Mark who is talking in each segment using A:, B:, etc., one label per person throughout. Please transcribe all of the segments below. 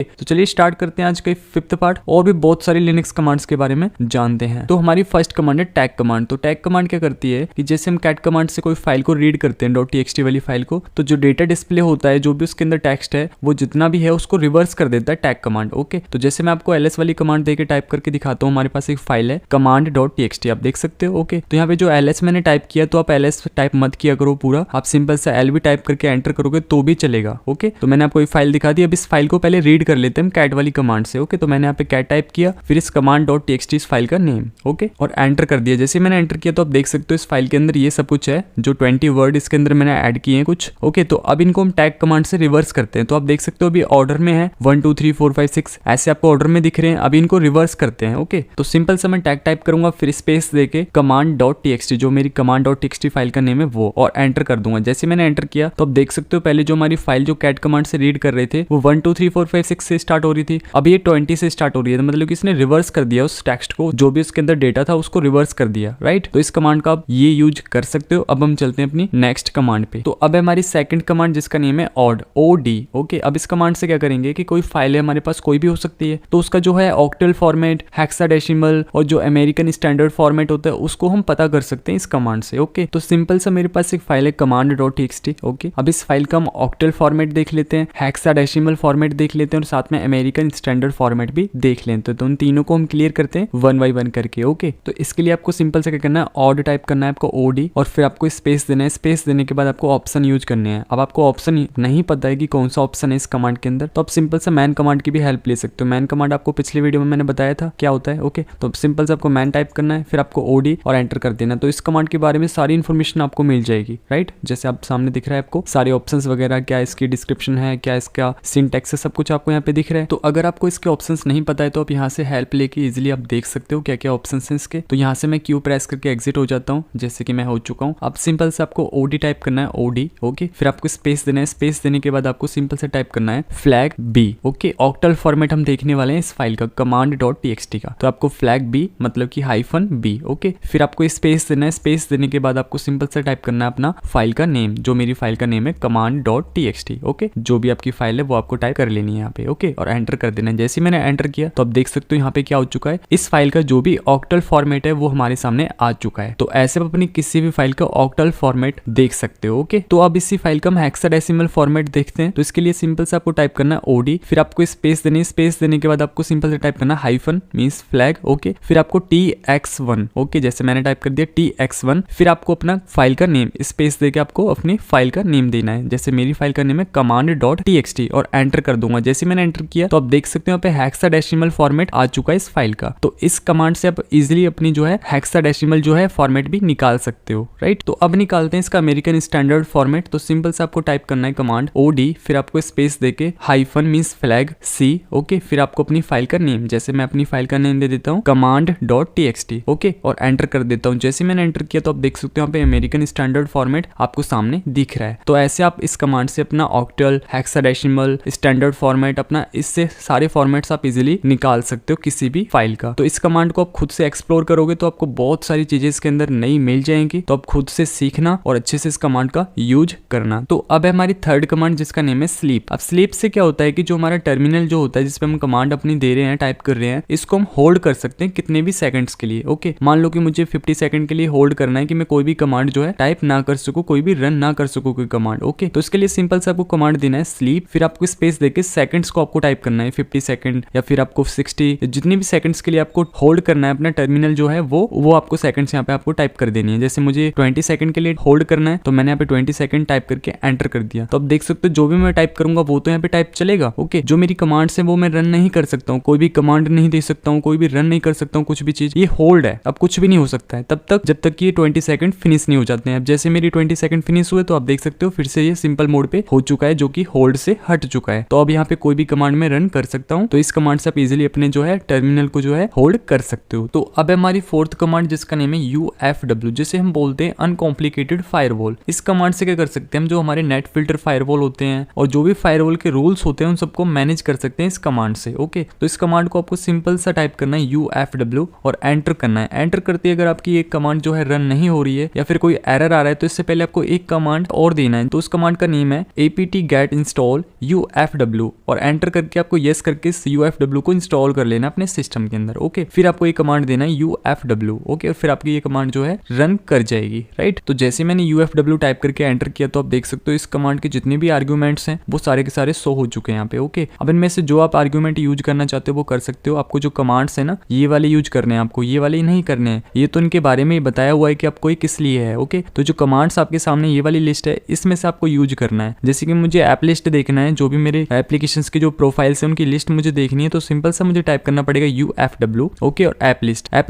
A: तो चलिए स्टार्ट करते हैं आज का 5th पार्ट और भी बहुत सारी लिनक्स कमांड्स के बारे में जानते हैं। तो हमारी फर्स्ट कमांड है टैग कमांड। तो टैग कमांड क्या करती है कि जैसे हम कैट कमांड से कोई फाइल को रीड करते हैं .txt वाली फाइल को, तो जो डेटा डिस्प्ले होता है, जो भी उसके अंदर टेक्स्ट है, वो जितना भी है उसको रिवर्स कर देता है टैग कमांड। ओके, तो जैसे मैं आपको ls वाली कमांड देके टाइप करके दिखाता हूँ। हमारे पास एक फाइल है command.txt, आप देख सकते हो। ओके, तो यहाँ पे जो ls मैंने टाइप किया, तो आप ls टाइप मत किया करो पूरा, आप सिंपल सा l भी टाइप करके एंटर करोगे तो भी चलेगा। ओके, तो मैंने आपको एक फाइल दिखा दी। अब इस फाइल को पहले रीड कर लेते हैं कैट वाली कमांड से। ओके, तो मैंने यहाँ पे कैट टाइप किया, फिर इस command.txt इस फाइल का नेम, ओके, और एंटर कर दिया। जैसे मैंने एंटर किया तो आप देख सकते हो इस फाइल के अंदर ये सब कुछ है, जो 20 वर्ड इसके अंदर मैंने ऐड किए हैं कुछ। ओके, तो अब इनको हम टैग कमांड से रिवर्स करते हैं। तो आप देख सकते हो अभी ऑर्डर में है 1 2 3 4 5 6 ऐसे आपको ऑर्डर में दिख रहे हैं। अभी इनको रिवर्स करते हैं। ओके, तो सिंपल सा मैं टैग टाइप करूंगा, फिर स्पेस देके command.txt जो मेरी command.txt फाइल का नेम है वो, और एंटर कर दूंगा। जैसे मैंने एंटर किया तो आप देख सकते हो पहले जो हमारी फाइल जो कैट कमांड से रीड कर रहे थे वो 1 2 3 4 5 6 से स्टार्ट हो रही थी, अब ये 20 से स्टार्ट हो रही है। मतलब कि इसने रिवर्स कर दिया उस टेक्स्ट को, जो भी उसके अंदर डेटा था उसको रिवर्स कर दिया। राइट, तो इस कमांड का आप ये यूज कर सकते हो। अब हम चलते हैं अपनी नेक्स्ट कमांड पे। तो अब हमारी सेकंड कमांड जिसका नेम है odd OD। ओके, अब इस कमांड से क्या करेंगे कि कोई फाइल है हमारे पास, कोई भी हो सकती है, तो उसका जो है ऑक्टल फॉर्मेट, हेक्साडेसिमल और जो अमेरिकन स्टैंडर्ड फॉर्मेट होता है उसको हम पता कर सकते हैं इस कमांड से। ओके, तो सिंपल सा मेरे पास एक फाइल है command.txt। ओके, अब इस फाइल का हम ऑक्टल फॉर्मेट देख लेते हैं, हेक्साडेसिमल फॉर्मेट देख लेते हैं और साथ में अमेरिकन स्टैंडर्ड फॉर्मेट भी देख लेते हैं। तो उन तीनों को हम क्लियर करते हैं 1 बाय 1 करके। ओके, तो इसके लिए आपको सिंपल से क्या करना है, ऑड टाइप करना है आपको OD, और फिर आपको स्पेस देना है। स्पेस देने के बाद आपको ऑप्शन यूज करने हैं। अब आपको ऑप्शन नहीं पता है कि कौन सा ऑप्शन है इस कमांड के अंदर, तो आप सिंपल सा मैन कमांड की भी हेल्प ले सकते हो। मैन कमांड आपको पिछले वीडियो में मैंने बताया था क्या होता है। ओके, तो सिंपल से आपको मैन टाइप करना है, फिर आपको OD और एंटर कर देना। तो इस कमांड के बारे में सारी इन्फॉर्मेशन आपको मिल जाएगी। राइट, जैसे आप सामने दिख रहा है आपको सारे ऑप्शंस वगैरह, क्या इसकी डिस्क्रिप्शन है, क्या इसका सिंटैक्स है, सब कुछ आपको यहाँ पे दिख रहा है। तो अगर आपको इसके ऑप्शंस नहीं पता है तो आप यहाँ से हेल्प लेके इजीली आप देख सकते हो क्या क्या ऑप्शंस हैं इसके। तो यहाँ से मैं क्यू प्रेस करके एग्जिट हो जाता हूँ, जैसे कि मैं हो चुका हूँ। अब सिंपल से आपको OD टाइप करना है, OD। ओके, फिर आपको स्पेस देना है। स्पेस देने के बाद आपको सिंपल से टाइप करना है flag B। Okay, octal format हम देखने वाले हैं इस फाइल का command.txt का, तो आपको फ्लैग B मतलब कि -B। ओके, फिर आपको स्पेस देना है। स्पेस देने के बाद आपको सिंपल से टाइप करना है अपना फाइल का नेम, जो मेरी फाइल का नेम है command.txt। ओके, जो भी आपकी फाइल है वो आपको टाइप कर लेनी है यहाँ पे। ओके, और एंटर कर देना है। जैसे मैंने एंटर किया तो आप देख सकते हो यहाँ पे क्या हो चुका है, इस फाइल का जो भी ऑक्टल फॉर्मेट है वो हमारे सामने आ चुका है। तो ऐसे आप अपनी किसी भी फाइल का ऑक्टल फॉर्मेट देख सकते हो। ओके, तो अब इसी फाइल का हम हेक्साडेसिमल फॉर्मेट देखते हैं। तो इसके लिए सिंपल से आपको टाइप करना है OD, फिर आपको स्पेस देनी है। स्पेस देने के बाद आपको सिंपल से टाइप करना है हाइफन मींस फ्लैग। ओके, फिर आपको TX1। ओके, जैसे मैंने टाइप कर दिया TX1, फिर आपको अपना फाइल का नेम स्पेस देके आपको अपनी फाइल का नेम देना है। जैसे मेरी फाइल का नेम है command.txt, और एंटर कर दूंगा। जैसे मैंने एंटर किया तो आप देख सकते हो यहाँ पे हेक्साडेसिमल फॉर्मेट आ चुका है इस फाइल का। तो इस कमांड से आप इजीली अपनी जो है हेक्साडेसिमल जो है फॉर्मेट भी निकाल सकते हो। राइट, तो अब निकालते हैं इसका अमेरिकन स्टैंडर्ड फॉर्मेट। तो सिंपल से आपको टाइप करना है कमांड OD, फिर आपको स्पेस देके hyphen means flag C। Okay, फिर आपको अपनी फाइल का नेम, जैसे मैं अपनी फाइल का नेम दे देता हूँ command.txt। ओके, और एंटर कर देता हूँ। जैसे मैंने एंटर किया तो आप देख सकते हो यहाँ पे अमेरिकन स्टैंडर्ड फॉर्मेट आपको सामने दिख रहा है। तो ऐसे आप इस कमांड से अपना ऑक्टल, हेक्साडेसिमल, स्टैंडर्ड फॉर्मेट, अपना इससे सारे फॉर्मेट्स आप इजीली निकाल सकते हो किसी भी फाइल का। तो इस कमांड को आप खुद से एक्सप्लोर करोगे तो आपको बहुत सारी चीजें इसके अंदर नई मिल जाएंगी। तो आप खुद से सीखना और अच्छे से इस कमांड का यूज करना। तो अब है हमारी थर्ड कमांड जिसका नेम है स्लीप। अब स्लीप से क्या होता है कि जो हमारा टर्मिनल जो होता है जिसपे हम कमांड अपनी दे रहे हैं, टाइप कर रहे हैं, इसको हम होल्ड कर सकते हैं कितने भी सेकंड्स के लिए। ओके, मान लो कि मुझे 50 सेकंड के लिए होल्ड करना है कि मैं कोई भी कमांड जो है टाइप ना कर सकूं, कोई भी रन ना कर सकूं कोई कमांड। ओके, तो इसके लिए सिंपल से आपको कमांड देना है स्लीप, फिर आपको स्पेस देके सेकंड्स को आपको टाइप करना है 50 सेकंड या फिर आपको 60, जितनी भी सेकंड्स के लिए आपको होल्ड करना है अपना टर्मिनल जो है वो आपको सेकंड्स यहाँ पे आपको टाइप कर देनी है। जैसे मुझे 20 सेकंड के लिए होल्ड करना है तो मैंने यहाँ पे 20 सेकंड टाइप करके एंटर कर दिया। तो अब देख सकते हो जो भी मैं टाइप करूंगा वो तो यहाँ पे टाइप चलेगा। ओके, जो मेरी कमांड्स है वो मैं रन नहीं कर सकता हूँ, कोई भी कमांड नहीं दे सकता हूँ, कोई भी रन नहीं कर सकता हूँ, कुछ भी चीज ये होल्ड है। अब कुछ भी नहीं हो सकता है तब तक जब तक कि ये 20 सेकंड फिनिश नहीं हो जाते हैं। अब जैसे मेरी 20 सेकंड फिनिश हुए तो आप देख सकते हो फिर से ये सिंपल मोड पे हो चुका है, जो कि होल्ड से हट चुका है। तो अब यहाँ पे कोई भी कमांड में रन कर सकता हूँ। तो इस कमांड से आप इजीली अपने जो है टर्मिनल को जो है होल्ड कर सकते हो। तो अब हमारी फोर्थ कमांड जिसका नेम है UFW, जिसे हम बोलते हैं अनकॉम्प्लिकेटेड फायरवॉल। इस कमांड से क्या कर सकते हैं हम, जो हमारे नेट फिल्टर फायरवॉल होते हैं और जो भी फायरवॉल के रूल्स होते हैं उन सबको मैनेज कर सकते हैं इस कमांड से। ओके, तो इस कमांड को आपको सिंपल सा टाइप करना है UFW और एंटर करना है। एंटर करते अगर आपकी एक कमांड जो है रन नहीं हो रही है या फिर कोई एरर आ रहा है तो इससे पहले आपको एक कमांड और देना है। तो उस कमांड का नेम है apt get install UFW और एंटर करके आपको येस करके इस UFW को इंस्टॉल कर लेना अपने सिस्टम के अंदर। ओके, फिर आपको ये कमांड देना है UFW। ओके, और फिर आपकी ये कमांड जो है रन कर जाएगी, राइट। तो जैसे मैंने UFW टाइप करके एंटर किया तो आप देख सकते हो इस कमांड के जितने भी आर्ग्यूमेंट्स हैं वो सारे के सारे शो हो चुके हैं यहाँ पे। ओके, अब इनमें से जो आप आर्ग्यूमेंट यूज करना चाहते हो वो कर सकते हो। आपको जो कमांड्स है ना ये वाले यूज करने हैं, आपको ये वाले ही नहीं करने हैं। ये तो इनके बारे में बताया हुआ है कि आपको ये किस लिए है। ओके, तो जो कमांड्स आपके सामने ये वाली लिस्ट है इसमें से आपको यूज करना है। जैसे कि मुझे ऐप लिस्ट देखना है, जो भी मेरे एप्लीकेशंस की जो प्रोफाइल्स है उनकी लिस्ट मुझे देखनी है, तो सिंपल सा मुझे टाइप करना पड़ेगा UFW। ओके, और ऐप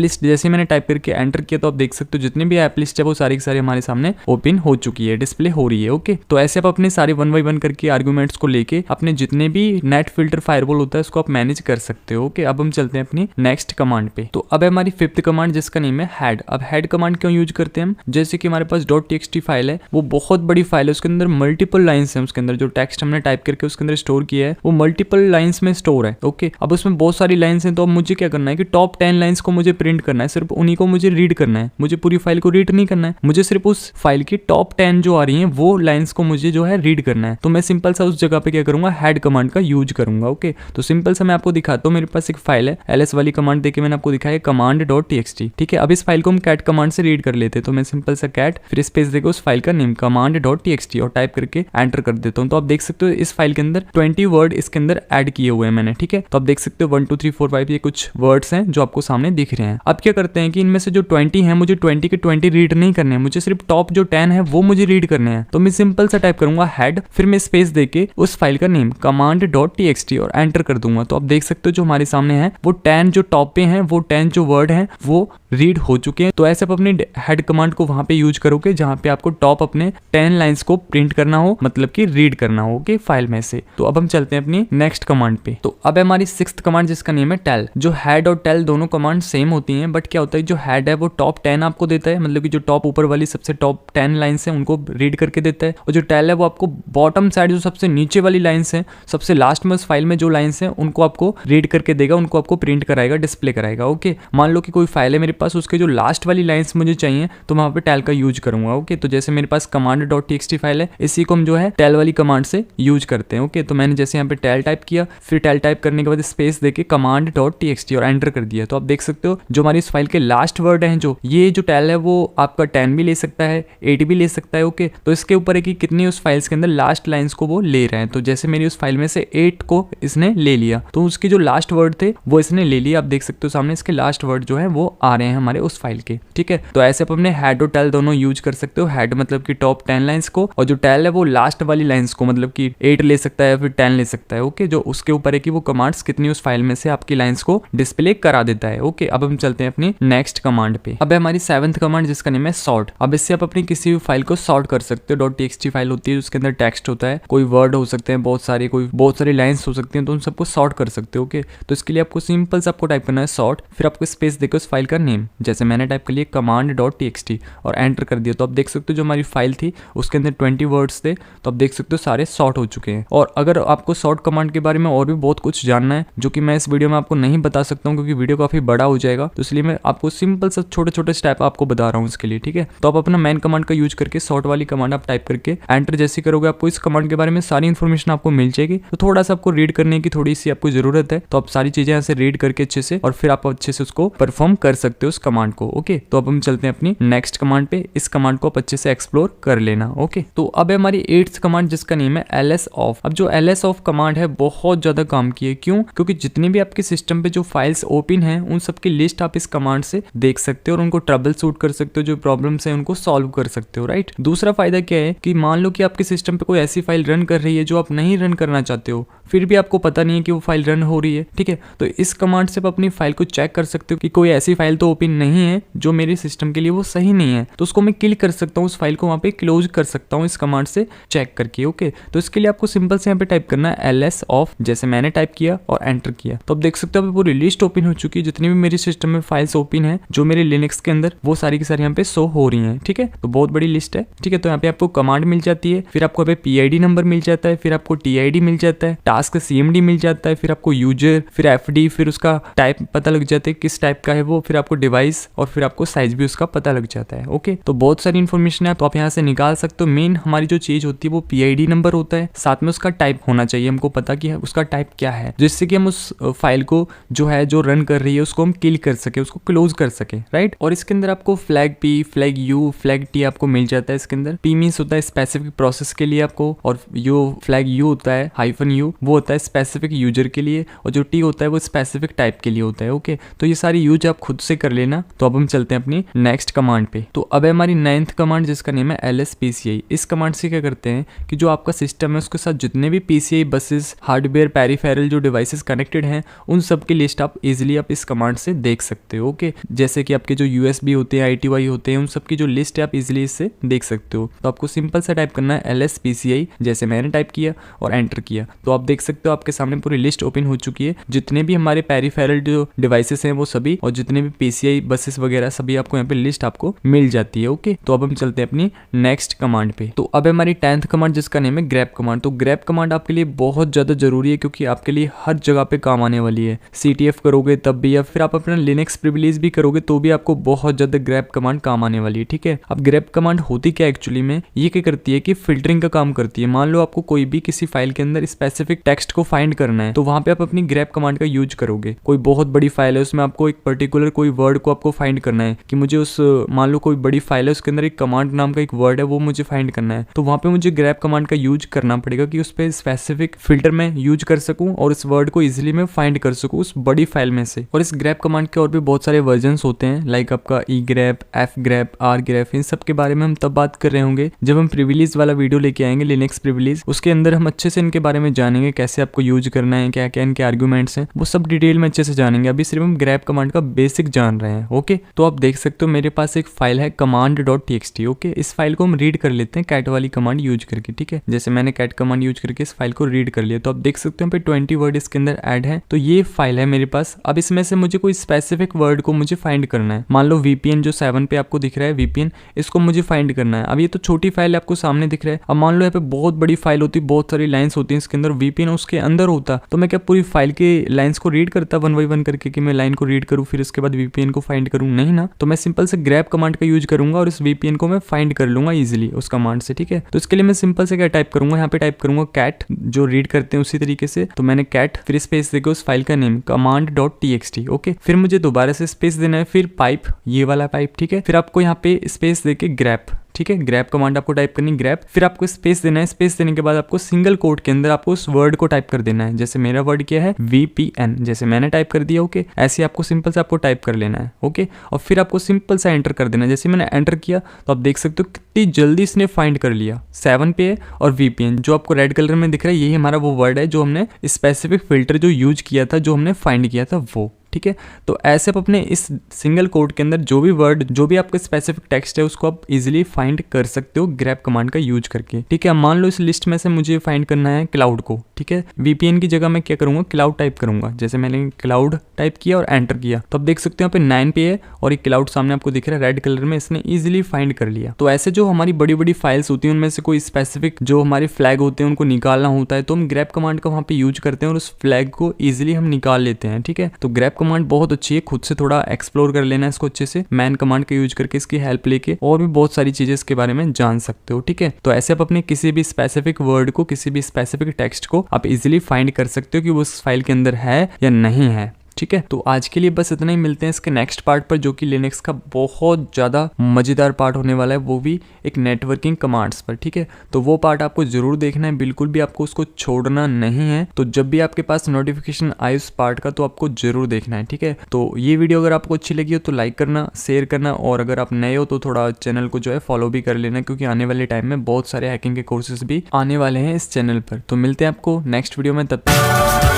A: लिस्ट जैसे मैंने टाइप करके एंटर किया तो आप देख सकते हो जितने भी ऐप लिस्ट है वो सारी की सारी हमारे सामने ओपन हो चुकी है, डिस्प्ले हो रही है। ओके, तो ऐसे आप अपने सारे 1 बाय 1 करके आर्गुमेंट्स को लेके अपने जितने भी नेट फिल्टर फायरवॉल होता है उसको आप मैनेज कर सकते हो। ओके, अब हम चलते हैं अपनी नेक्स्ट कमांड पे। तो अब है हमारी 5th कमांड जिसका नेम है हेड। अब हेड कमांड क्यों यूज करते हैं हम, जैसे कि हमारे पास .txt फाइल है, वो बहुत बड़ी फाइल है, उसके अंदर मल्टीपल लाइंस है, उसके अंदर जो टेक्स्ट हमने टाइप करके उसके अंदर स्टोर किया है वो मल्टीपल लाइंस में स्टोर है। ओके, अब उसमें बहुत सारी लाइंस हैं, तो अब मुझे क्या करना है कि टॉप 10 लाइंस को मुझे प्रिंट करना है, सिर्फ उन्हीं को मुझे रीड करना है। मुझे पूरी फाइल को रीड नहीं करना है, मुझे सिर्फ उस फाइल की टॉप 10 जो आ रही हैं वो लाइंस को मुझे जो है रीड करना है। तो मैं सिंपल सा उस जगह पे क्या करूंगा, हेड कमांड का यूज करूंगा। ओके, तो सिंपल सा मैं आपको दिखाता हूँ। मेरे पास एक फाइल है, ls वाली कमांड देके मैंने आपको दिखाया command.txt। ठीक है, अब इस फाइल को हम कैट कमांड से रीड कर लेते हैं, तो मैं सिंपल सा कैट फिर स्पेस देके उस फाइल का नेम command.txt और टाइप करके एंटर कर देता हूँ। तो आप देख सकते हो इस फाइल के अंदर 20 वर्ड इसके अंदर ऐड किए हुए हैं मैंने। ठीक है, तो आप देख सकते हो 1 2 3 4 5 ये कुछ वर्ड्स हैं जो आपको सामने दिख रहे हैं। अब क्या करते हैं कि इनमें से जो 20 हैं मुझे 20 के 20 रीड नहीं करने हैं, मुझे सिर्फ टॉप जो 10 है वो मुझे रीड करने हैं। तो मैं सिंपल सा टाइप करूंगा हेड, फिर मैं स्पेस देके उस फाइल का नेम command.txt और एंटर कर दूंगा। तो आप देख सकते हो जो हमारे सामने है वो 10 जो टॉप पे हैं, वो 10 जो वर्ड हैं वो रीड हो चुके हैं। तो ऐसे आप अपने हेड कमांड को वहां पे यूज करोगे जहां पे आपको टॉप अपने 10 लाइंस को प्रिंट करना हो, मतलब कि रीड करना हो ओके फाइल में से। तो अब हम चलते हैं अपनी नेक्स्ट कमांड पे। तो अब है हमारी 6th कमांड जिसका नेम है टेल। जो हेड और टेल दोनों कमांड सेम होती हैं, बट क्या होता है जो हेड है वो टॉप 10 आपको देता है, मतलब कि जो टॉप ऊपर वाली सबसे टॉप 10 लाइंस हैं उनको रीड करके देता है, और जो टेल है वो आपको बॉटम साइड जो सबसे नीचे वाली लाइंस हैं, सबसे लास्ट में उस फाइल में जो लाइंस हैं उनको आपको रीड करके देगा, उनको आपको प्रिंट कराएगा, डिस्प्ले कराएगा। ओके, मान लो कि कोई फाइल है मेरे पास, उसके जो लास्ट वाली लाइंस मुझे चाहिए तो वहां पे टेल का यूज करूंगा। ओके, तो जैसे मेरे पास command.txt फाइल है, इसी को हम जो है टेल वाली कमांड से यूज करते हैं। ओके, तो मैंने जैसे यहाँ पे टेल टाइप किया, फिर टेल टाइप करने के बाद स्पेस देके command.txt और एंटर कर दिया। तो आप देख सकते हो जो हमारी इस फाइल के लास्ट वर्ड हैं, जो ये जो टेल है वो आपका 10 भी ले सकता है, 8 भी ले सकता है। ओके, तो इसके ऊपर है कि कितनी उस फाइल्स के अंदर लास्ट लाइंस को वो ले रहे हैं। तो जैसे मेरी उस फाइल में से 8 को इसने ले लिया, तो उसके जो लास्ट वर्ड थे वो इसने ले लिया। आप देख सकते हो सामने इसके लास्ट वर्ड जो है वो आ रहे हैं हमारे उस फाइल के। ठीक है, तो ऐसे आप अपने हेड और टेल दोनों यूज कर सकते हो। हेड मतलब कि टॉप 10 लाइंस को, और जो टेल है वो लास्ट वाली लाइंस को, मतलब कि 8 ले सकता है या फिर 10 ले सकता है। ओके, जो उसके ऊपर है कि वो कमांड्स कितनी उस फाइल में से आपकी लाइंस को डिस्प्ले करा देता है। ओके, अब हम चलते हैं अपनी नेक्स्ट कमांड पे। अब है हमारी 7th कमांड जिसका नेम है सॉर्ट। अब इससे आप अपनी किसी भी फाइल को सॉर्ट कर सकते हो। .txt फाइल होती है उसके अंदर टेक्स्ट होता है, कोई वर्ड हो सकते हैं बहुत सारी लाइंस हो सकती हैं, तो उन सबको सॉर्ट कर सकते हो। ओके, तो इसके लिए आपको सिंपल से आपको टाइप करना है सॉर्ट, फिर आपको स्पेस देकर उस फाइल का नेम, जैसे मैंने टाइप कर लिया command.txt और एंटर कर दिया। तो आप देख सकते हो जो हमारी फाइल थी उसके अंदर 20 वर्ड्स थे, तो आप देख सकते हो सारे सॉर्ट हो चुके हैं। और अगर आपको सॉर्ट कमांड के बारे में और भी बहुत कुछ जानना है जो कि मैं इस वीडियो में आपको नहीं बता सकता हूँ क्योंकि वीडियो काफी बड़ा हो जाएगा, तो इसलिए मैं आपको सिंपल सा छोटे छोटे स्टेप आपको बता रहा हूँ इसके लिए। ठीक है, तो आप अपना मेन कमांड का यूज करके सॉर्ट वाली कमांड आप टाइप करके एंटर जैसे करोगे, आपको इस कमांड के बारे में सारी इन्फॉर्मेशन आपको मिल जाएगी। तो थोड़ा सा आपको रीड करने की थोड़ी सी आपको जरूरत है, तो आप सारी चीजें यहाँ से रीड करके अच्छे से, और फिर आप अच्छे से उसको परफॉर्म कर सकते हो उस कमांड को। ओके, तो अब हम चलते हैं अपनी नेक्स्ट कमांड पे। इस कमांड को आप अच्छे से एक्सप्लोर कर लेना। ओके, तो अब है हमारी 8th कमांड जिसका नेम है ls off। अब जो ls off कमांड है बहुत ज्यादा काम की है। क्यों? क्योंकि जितने भी आपके सिस्टम पे जो फाइल्स ओपन हैं उन सबकी लिस्ट आप इस कमांड से देख सकते हो और उनको ट्रबल शूट कर सकते हो, जो प्रॉब्लम्स हैं उनको सॉल्व कर सकते हो। राइट, दूसरा फायदा क्या है कि मान लो कि आपके सिस्टम पे कोई ऐसी फाइल रन कर रही है जो आप नहीं रन करना चाहते हो, फिर भी आपको पता नहीं है कि वो फाइल रन हो रही है। ठीक है, तो इस कमांड से आप अपनी फाइल को चेक कर सकते हो कि कोई ऐसी फाइल तो ओपन नहीं है जो मेरे सिस्टम के लिए वो सही नहीं है, तो उसको मैं किल कर सकता हूँ, उस फाइल को वहां पे क्लोज कर सकता हूँ इस कमांड से चेक करके। ओके, तो इसके लिए आपको सिंपल से यहाँ पे टाइप करना है ls off, जैसे मैंने टाइप किया और एंटर किया। तो आप देख सकते हो पूरी लिस्ट ओपन हो चुकी है, जितनी भी मेरे सिस्टम में फाइल्स ओपन है जो मेरे लिनक्स के अंदर, वो सारी की सारी यहाँ पे शो हो रही है। ठीक है, तो बहुत बड़ी लिस्ट है। ठीक है, तो यहाँ पे आपको कमांड मिल जाती है, फिर आपको यहाँ पे PID नंबर मिल जाता है, फिर आपको TID मिल जाता है, टास्क CMD मिल जाता है, फिर आपको यूजर, फिर FD, फिर उसका टाइप पता लग जाता है किस टाइप का है वो, फिर आपको डिवाइस, और फिर आपको साइज भी उसका पता लग जाता है। ओके, तो बहुत सारी इन्फॉर्मेशन है, तो आप यहाँ से निकाल सकते हो। मेन हमारी जो चीज होती है वो PID नंबर होता है, साथ में उसका टाइप होना चाहिए, हमको पता कि उसका टाइप क्या है, जिससे कि हम उस फाइल को जो है जो रन कर रही है उसको हम किल कर सके, उसको क्लोज कर सके, राइट। और इसके अंदर आपको flag P, flag you, flag T आपको मिल जाता है। इसके अंदर पी मीन्स होता है स्पेसिफिक प्रोसेस के लिए आपको, और यो फ्लैग यू होता है -u, वो होता है स्पेसिफिक यूजर के लिए, और जो टी होता है वो स्पेसिफिक टाइप के लिए होता है। ओके, तो ये सारी यूज आप खुद से कर लेना। तो अब हम चलते हैं अपनी नेक्स्ट कमांड पे। तो अब है हमारी 9th कमांड जिसका नेम है lspci। इस कमांड से क्या करते हैं कि जो आपका सिस्टम है उसके साथ जितने भी PCI बसेस, हार्डवेयर, पेरिफेरल जो डिवाइसेस कनेक्टेड हैं उन सब की लिस्ट आप इजीली आप इस कमांड से देख सकते हो। ओके, जैसे कि आपके जो USB होते हैं, ITY होते हैं, उन सब की जो लिस्ट है आप इजीली इससे देख सकते हो। तो आपको सिंपल सा टाइप करना है lspci, जैसे मैंने टाइप किया और एंटर किया, तो आप देख सकते हो आपके सामने पूरी लिस्ट ओपन हो चुकी है। जितने भी हमारे पेरिफेरल जो डिवाइसेस हैं वो सभी, और जितने भी PCI बसेस वगैरह सभी आपको यहाँ पे लिस्ट आपको मिल जाती है। ओके, तो अब हम चलते हैं अपनी नेक्स्ट कमांड पे। तो अब हमारी 10th कमांड जिसका नेम है grep कमांड। तो grep कमांड आपके लिए बहुत ज्यादा जरूरी है क्योंकि आपके लिए हर जगह पे काम आने वाली है। CTF करोगे तब भी, या फिर आप अपना लिनक्स प्रिविलेज भी करोगे तो भी आपको बहुत ज्यादा grep कमांड काम आने वाली है। ठीक है, अब grep कमांड होती क्या एक्चुअली में, ये क्या करती है कि फिल्टरिंग का काम करती है। मान लो आपको कोई भी किसी फाइल के अंदर स्पेसिफिक टेक्स्ट को फाइंड करना है, तो वहां पे आप अपनी grep कमांड का यूज करोगे। कोई बहुत बड़ी फाइल है, उसमें आपको एक पर्टिकुलर कोई वर्ड को आपको फाइंड करना है कि मुझे उस, मान लो कोई बड़ी फाइल है उसके अंदर एक कमांड नाम का एक वर्ड है वो मुझे फाइंड करना है, तो वहां पे मुझे grep कमांड का यूज करना पड़ेगा कि उस पे स्पेसिफिक फिल्टर में यूज कर सकूं और इस वर्ड को इजीली मैं फाइंड कर सकूं उस बड़ी फाइल में से। और इस grep कमांड के और भी बहुत सारे वर्जन्स होते हैं, लाइक आपका egrep, fgrep, rgrep, इन सब के बारे में हम तब बात कर रहे होंगे जब हम प्रिविलेज वाला वीडियो लेके आएंगे, लिनक्स प्रिविलेज। उसके अंदर हम अच्छे से इनके बारे में जानेंगे, कैसे आपको यूज करना है, क्या क्या इनके आर्ग्यूमेंट्स हैं, वो सब डिटेल में अच्छे से जानेंगे। अभी सिर्फ हम grep कमांड का बेसिक जान रहे हैं। ओके, तो आप देख सकते हो मेरे पास एक फाइल है command.txt। ओके, इस फाइल को हम रीड कर लेते हैं कैट वाली कमांड यूज करके। ठीक है, जैसे मैंने कैट कमांड यूज करके इस फाइल को रीड कर लिया, तो आप देख सकते हो 20 वर्ड इसके अंदर ऐड है। तो ये फाइल है मेरे पास। अब इसमें से मुझे कोई स्पेसिफिक वर्ड को मुझे फाइंड करना है। मान लो VPN जो 7 पे आपको दिख रहा है, VPN, इसको मुझे फाइंड करना है। अब ये तो छोटी फाइल आपको सामने दिख रहा है। अब मान लो यहाँ पे बहुत बड़ी फाइल होती, बहुत सारी लाइन्स होती है इसके अंदर, VPN उसके अंदर होता, तो मैं क्या पूरी फाइल के लाइन्स को रीड करता 1 by 1 करके कि मैं लाइन को रीड करूँ फिर उसके बाद VPN को फाइंड करूँ? नहीं ना, तो मैं सिंपल से grep कमांड का यूज करूंगा और इस VPN को मैं फाइंड कर लूंगा इजीली उस कमांड से। ठीक है, तो इसके लिए मैं सिंपल से क्या टाइप करूंगा, यहाँ पे टाइप करूंगा कैट, जो रीड करते हैं उसी तरीके से। तो मैंने कैट, फिर स्पेस देके उस फाइल का नेम command.txt। ओके, फिर मुझे दोबारा से स्पेस देना है, फिर पाइप, ये वाला पाइप। ठीक है, फिर आपको यहाँ पे स्पेस देके grep, ठीक है, grep कमांड आपको टाइप करनी grep, फिर आपको स्पेस देना है। स्पेस देने के बाद आपको सिंगल कोट के अंदर आपको उस वर्ड को टाइप कर देना है। जैसे मेरा वर्ड क्या है VPN, जैसे मैंने टाइप कर दिया। ओके, ऐसे आपको सिंपल से आपको टाइप कर लेना है। ओके, और फिर आपको सिंपल सा एंटर कर देना है। जैसे मैंने एंटर किया तो आप देख सकते हो कितनी जल्दी इसने फाइंड कर लिया। 7 पे है और VPN जो आपको रेड कलर में दिख रहा है, यही हमारा वो वर्ड है जो हमने स्पेसिफिक फिल्टर जो यूज किया था, जो हमने फाइंड किया था वो। ठीक है, तो ऐसे आप अपने इस सिंगल कोड के अंदर जो भी वर्ड, जो भी आपका स्पेसिफिक टेक्स्ट है उसको आप इजीली फाइंड कर सकते हो grep कमांड का यूज करके। ठीक है, मान लो इस लिस्ट में से मुझे फाइंड करना है क्लाउड को। ठीक है, VPN की जगह मैं क्या करूंगा, क्लाउड टाइप करूंगा। जैसे मैंने क्लाउड टाइप किया और एंटर किया, तो आप देख सकते हो यहाँ पे 9 पे है और एक क्लाउड सामने आपको दिख रहा है रेड कलर में, इसने इजिली फाइंड कर लिया। तो ऐसे जो हमारी बड़ी बड़ी फाइल्स होती है उनमें से कोई स्पेसिफिक जो हमारे फ्लैग होते हैं उनको निकालना होता है, तो हम grep कमांड का वहाँ पे यूज करते हैं और उस फ्लैग को इजिली हम निकाल लेते हैं। ठीक है, तो grep कमांड बहुत अच्छी है, खुद से थोड़ा एक्सप्लोर कर लेना इसको अच्छे से, मैन कमांड का यूज करके इसकी हेल्प लेके और भी बहुत सारी चीजें इसके बारे में जान सकते हो। ठीक है, तो ऐसे आप अपने किसी भी स्पेसिफिक वर्ड को, किसी भी स्पेसिफिक टेक्स्ट को आप इजीली फाइंड कर सकते हो कि वो उस फाइल के अंदर है या नहीं है। ठीक है, तो आज के लिए बस इतना ही। मिलते हैं इसके नेक्स्ट पार्ट पर, जो कि लिनक्स का बहुत ज़्यादा मज़ेदार पार्ट होने वाला है, वो भी एक नेटवर्किंग कमांड्स पर। ठीक है, तो वो पार्ट आपको जरूर देखना है, बिल्कुल भी आपको उसको छोड़ना नहीं है। तो जब भी आपके पास नोटिफिकेशन आए उस पार्ट का तो आपको जरूर देखना है। ठीक है, तो ये वीडियो अगर आपको अच्छी लगी हो तो लाइक करना, शेयर करना, और अगर आप नए हो तो थोड़ा चैनल को जो है फॉलो भी कर लेना, क्योंकि आने वाले टाइम में बहुत सारे हैकिंग के कोर्सेज भी आने वाले हैं इस चैनल पर। तो मिलते हैं आपको नेक्स्ट वीडियो में, तब तक